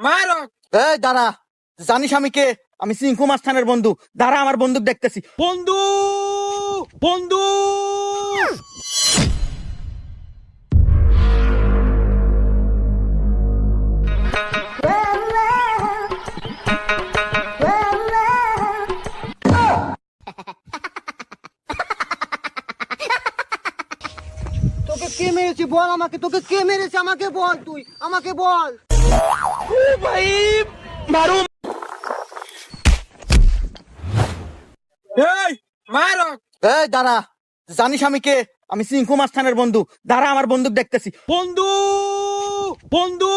মারো। এই দাঁড়া, জানিস আমি কে? আমি সিংকু মাস্তানের বন্ধু। দাঁড়া, আমার বন্দুক দেখতেছি। বন্ধু বন্ধু তোকে কে মেরেছে বল আমাকে, তোকে কে মেরেছে আমাকে বল, তুই আমাকে বল। ভাই মারো। এই মারো। এই দাঁড়া, জানিস আমি কে? আমি সিংকু মাস্তানের বন্ধু। দাঁড়া, আমার বন্দুক দেখতেছি। বন্ধু বন্ধু